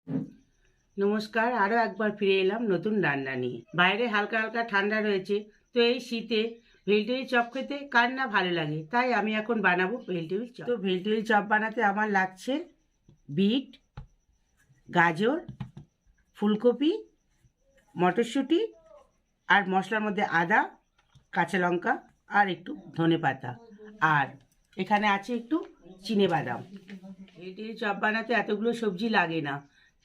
নমস্কার, আরও একবার ফিরে এলাম নতুন রান্না নিয়ে। বাইরে হালকা হালকা ঠান্ডা রয়েছে, তো এই শীতে ভেলপুরি চপ খেতে কার না ভালো লাগে। তাই আমি এখন বানাবো ভেলপুরি চপ। তো ভেলপুরি চপ বানাতে আমার লাগছে বিট, গাজর, ফুলকপি, মটরশুঁটি আর মশলার মধ্যে আদা, কাঁচা লঙ্কা আর একটু ধনেপাতা, আর এখানে আছে একটু চিনেবাদাম। ভেলপুরি চপ বানাতে এতগুলো সবজি লাগে না,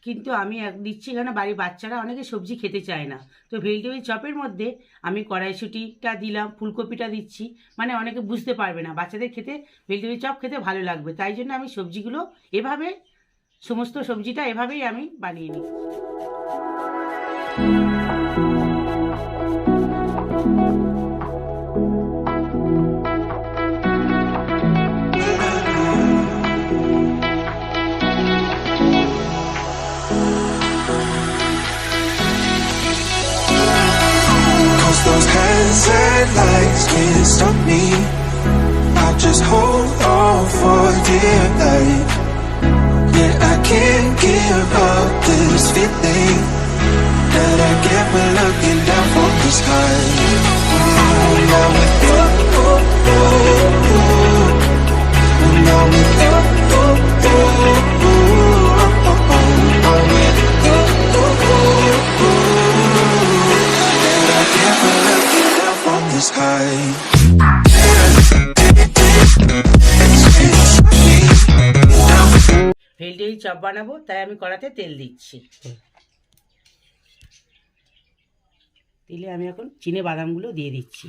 কিন্তু আমি দিচ্ছি এখানে বাড়ির বাচ্চারা অনেকে সবজি খেতে চায় না। তো ভেলপুরি চপের মধ্যে আমি কড়াইশুঁটিটা দিলাম, ফুলকপিটা দিচ্ছি, মানে অনেকে বুঝতে পারবে না, বাচ্চাদের খেতে ভেলপুরি চপ খেতে ভালো লাগবে, তাই জন্য আমি সবজিগুলো এভাবে, সমস্ত সবজিটা এভাবেই আমি বানিয়ে নিই। Cause those hands and legs can't stop me. I'll just hold on for dear life. Yeah, I can't give up this feeling that I get when looking down from the sky. Now with you, now with you, I'm with you. Bhelpuri chop বানাবো, তাই আমি কড়াতে তেল দিচ্ছি। তেলে আমি এখন চিনে বাদামগুলো দিয়ে দিচ্ছি।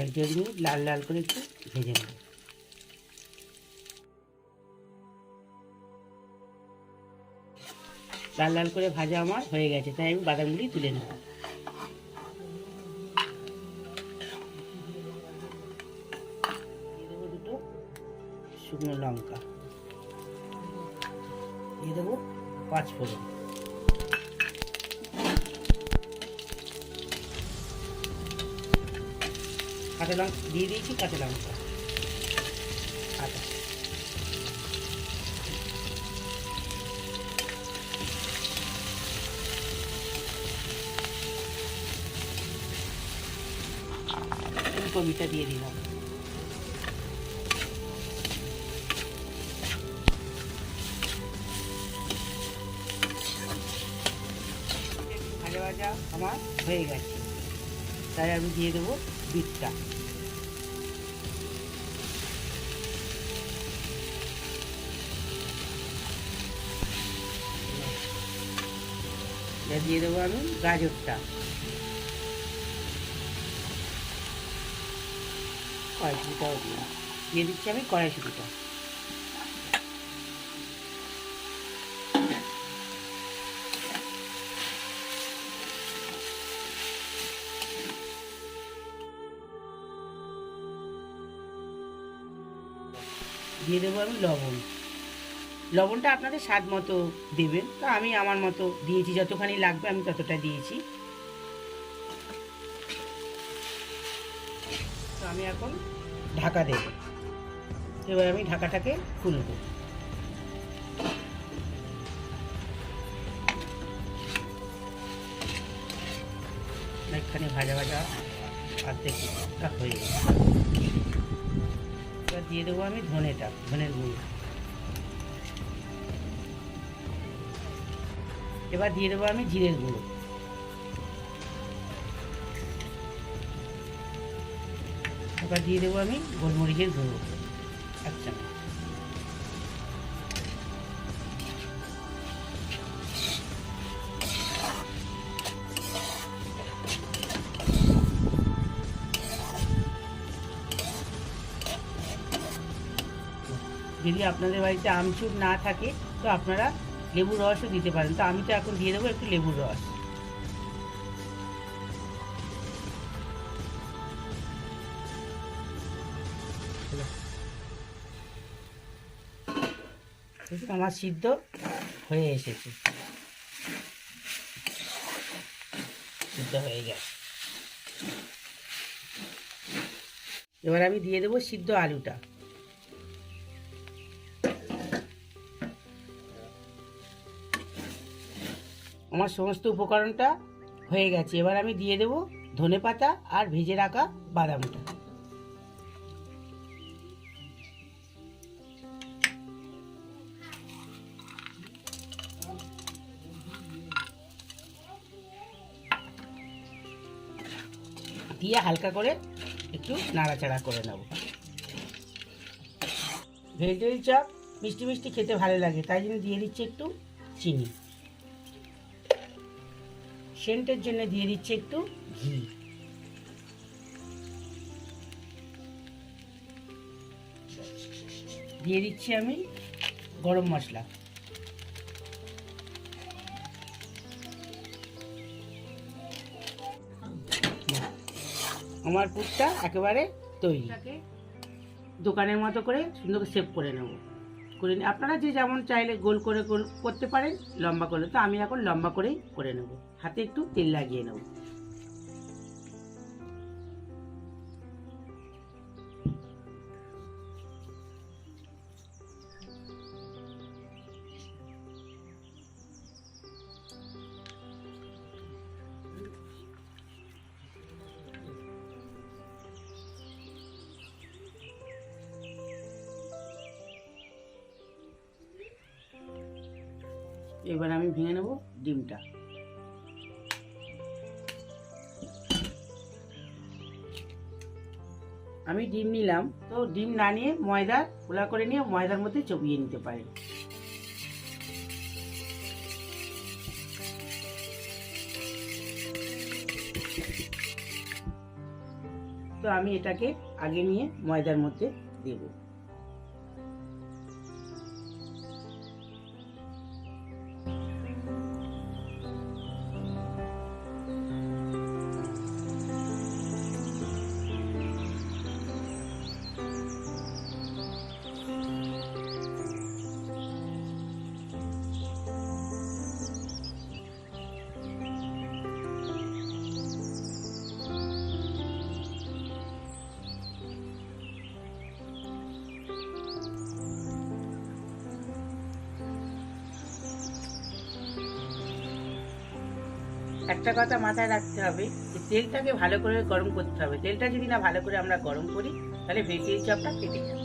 এক দেড় মিনিট লাল লাল করে একটু ভেজে নেব। লাল লাল করে ভাজা আমার হয়ে গেছে, তাই আমি বাদামগুলি তুলে নেব। দিয়ে দেবো দুটো শুকনো লঙ্কা, দিয়ে দেবো 5 ফোড়ন, কাঁচা লঙ্কা দিয়ে দিয়েছি, কাঁচা লঙ্কা, আদা, ফুলকপিটা দিয়ে দিলাম। ভাজা ভাজা আমার হয়ে গেছে, তাই আমি দিয়ে দেবো বিটটা। দিয়ে দেবো আমি গাজরটা, কড়াইশুঁটিটাও দিয়ে দিচ্ছি আমি কড়াইশুঁটিটা। দিয়ে দেবো আমি লবণ। লবণটা আপনাদের স্বাদ মতো দেবেন, তো আমি আমার মতো দিয়েছি, যতখানি লাগবে আমি ততটা দিয়েছি। তো আমি এখন ঢাকা দেব। এবার আমি ঢাকাটাকে খুলব। এখানে ভাজা ভাজা অর্ধেকটা হয়ে গেছে। এবার দিয়ে দেবো আমি ধনের গুঁড়ো। এবার দিয়ে দেবো আমি জিরের গুঁড়ো। এবার দিয়ে দেবো আমি গোলমরিচের গুঁড়ো 1 চামচ। যদি আপনাদের বাড়িতে আমচুর না থাকে তো আপনারা লেবুর রসও দিতে পারেন, তো আমি তো এখন দিয়ে দেবো একটু লেবুর রস। আমার সিদ্ধ হয়ে এসেছে, সিদ্ধ হয়ে গেছে। এবার আমি দিয়ে দেবো সিদ্ধ আলুটা। আমার সমস্ত উপকরণটা হয়ে গেছে। এবার আমি দিয়ে দেবো ধনেপাতা আর ভেজে রাখা বাদামটা। দিয়ে হালকা করে একটু নাড়াচাড়া করে নেব। ভেজিটেবিল চপ মিষ্টি মিষ্টি খেতে ভালো লাগে, তাই জন্য দিয়ে দিচ্ছি একটু চিনি। সেন্টের জন্য দিয়ে দিচ্ছি একটু ঘি। দিয়ে দিচ্ছি আমি গরম মশলা। আমার পুরটা একেবারে তৈরি। দোকানের মতো করে সুন্দর করে শেপ করে নেব। করে আপনারা যে যেমন চাইলে গোল করে গোল করতে পারেন, লম্বা করে। তো আমি এখন লম্বা করেই করে নেব। হাতে একটু তেল লাগিয়ে নেব। এবার আমি ভেঙে নেব ডিমটা। আমি ডিম নিলাম, তো ডিম না নিয়ে ময়দা গোলা করে নিয়ে ময়দার মধ্যে চপিয়ে নিতে পারেন। তো আমি এটাকে আগে নিয়ে ময়দার মধ্যে দেব। একটা কথা মাথায় রাখতে হবে যে তেলটাকে ভালো করে গরম করতে হবে। তেলটা যদি না ভালো করে আমরা গরম করি, তাহলে ভেজিটেবিল চপটা কেটে যাবে।